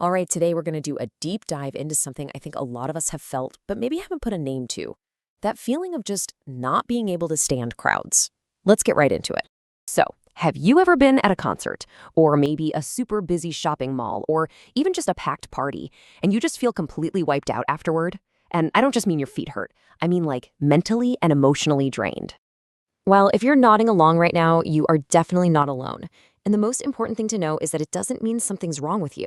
All right, today we're going to do a deep dive into something I think a lot of us have felt, but maybe haven't put a name to. That feeling of just not being able to stand crowds. Let's get right into it. So, have you ever been at a concert, or maybe a super busy shopping mall, or even just a packed party, and you just feel completely wiped out afterward? And I don't just mean your feet hurt, I mean like mentally and emotionally drained. Well, if you're nodding along right now, you are definitely not alone. And the most important thing to know is that it doesn't mean something's wrong with you.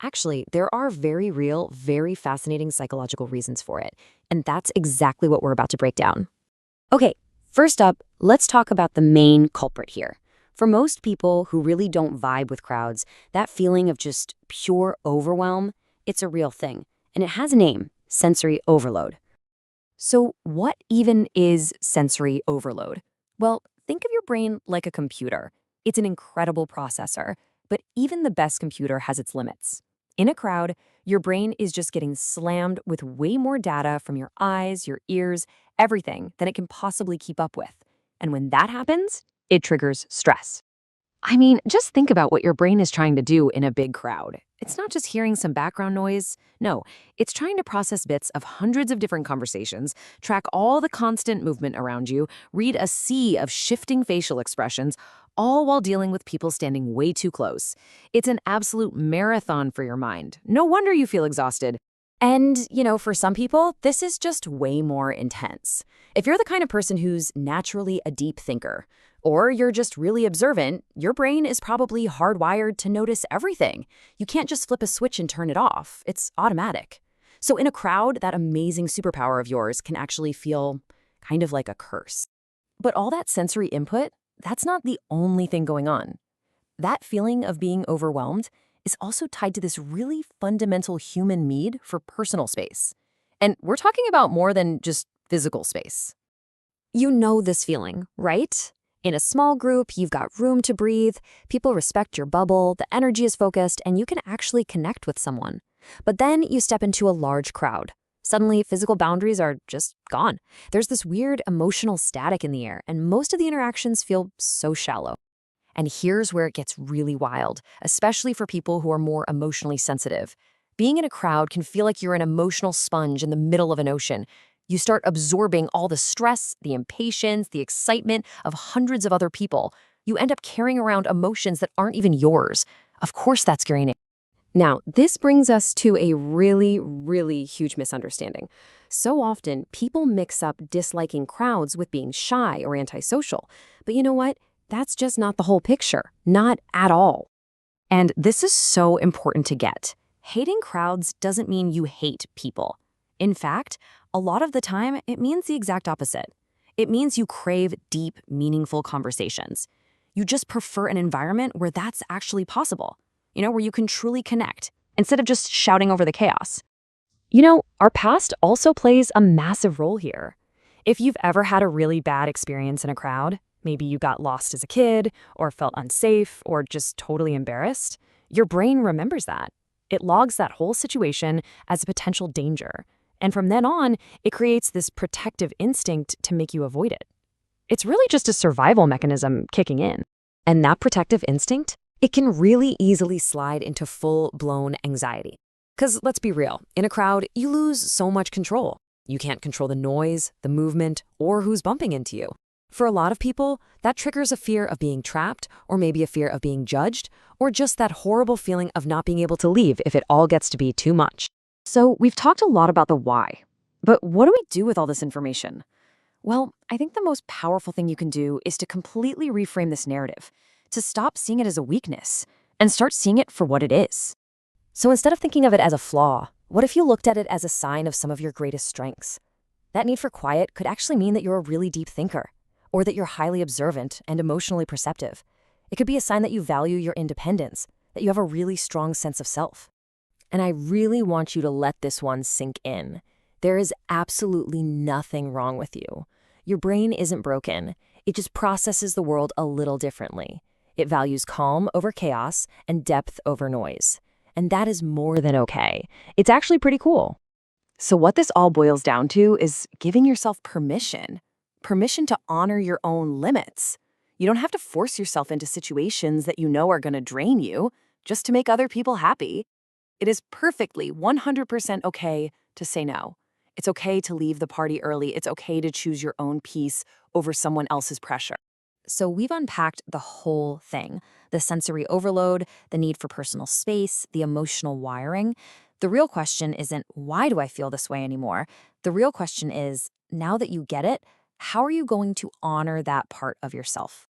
Actually, there are very real, very fascinating psychological reasons for it. And that's exactly what we're about to break down. Okay, first up, let's talk about the main culprit here. For most people who really don't vibe with crowds, that feeling of just pure overwhelm, it's a real thing. And it has a name, sensory overload. So what even is sensory overload? Well, think of your brain like a computer. It's an incredible processor, but even the best computer has its limits. In a crowd, your brain is just getting slammed with way more data from your eyes, your ears, everything than it can possibly keep up with. And when that happens, it triggers stress. I mean, just think about what your brain is trying to do in a big crowd. It's not just hearing some background noise. No, it's trying to process bits of hundreds of different conversations, track all the constant movement around you, read a sea of shifting facial expressions, all while dealing with people standing way too close. It's an absolute marathon for your mind. No wonder you feel exhausted. And, for some people, this is just way more intense. If you're the kind of person who's naturally a deep thinker, or you're just really observant, your brain is probably hardwired to notice everything. You can't just flip a switch and turn it off. It's automatic. So in a crowd, that amazing superpower of yours can actually feel kind of like a curse. But all that sensory input, that's not the only thing going on. That feeling of being overwhelmed is also tied to this really fundamental human need for personal space. And we're talking about more than just physical space. You know this feeling, right? In a small group, you've got room to breathe, people respect your bubble, the energy is focused, and you can actually connect with someone. But then you step into a large crowd. Suddenly, physical boundaries are just gone. There's this weird emotional static in the air, and most of the interactions feel so shallow. And here's where it gets really wild, especially for people who are more emotionally sensitive. Being in a crowd can feel like you're an emotional sponge in the middle of an ocean. You start absorbing all the stress, the impatience, the excitement of hundreds of other people. You end up carrying around emotions that aren't even yours. Of course, that's draining. Now, this brings us to a really, really huge misunderstanding. So often, people mix up disliking crowds with being shy or antisocial. But you know what? That's just not the whole picture. Not at all. And this is so important to get. Hating crowds doesn't mean you hate people. In fact, a lot of the time, it means the exact opposite. It means you crave deep, meaningful conversations. You just prefer an environment where that's actually possible, where you can truly connect, instead of just shouting over the chaos. Our past also plays a massive role here. If you've ever had a really bad experience in a crowd, maybe you got lost as a kid, or felt unsafe, or just totally embarrassed, your brain remembers that. It logs that whole situation as a potential danger. And from then on, it creates this protective instinct to make you avoid it. It's really just a survival mechanism kicking in. And that protective instinct, it can really easily slide into full-blown anxiety. Because let's be real, in a crowd, you lose so much control. You can't control the noise, the movement, or who's bumping into you. For a lot of people, that triggers a fear of being trapped, or maybe a fear of being judged, or just that horrible feeling of not being able to leave if it all gets to be too much. So we've talked a lot about the why, but what do we do with all this information? Well, I think the most powerful thing you can do is to completely reframe this narrative, to stop seeing it as a weakness, and start seeing it for what it is. So instead of thinking of it as a flaw, what if you looked at it as a sign of some of your greatest strengths? That need for quiet could actually mean that you're a really deep thinker, or that you're highly observant and emotionally perceptive. It could be a sign that you value your independence, that you have a really strong sense of self. And I really want you to let this one sink in. There is absolutely nothing wrong with you. Your brain isn't broken. It just processes the world a little differently. It values calm over chaos and depth over noise. And that is more than okay. It's actually pretty cool. So what this all boils down to is giving yourself permission. Permission to honor your own limits. You don't have to force yourself into situations that you know are going to drain you just to make other people happy. It is perfectly 100% okay to say no. It's okay to leave the party early. It's okay to choose your own peace over someone else's pressure. So we've unpacked the whole thing: the sensory overload, the need for personal space, the emotional wiring. The real question isn't, why do I feel this way anymore? The real question is, now that you get it, how are you going to honor that part of yourself?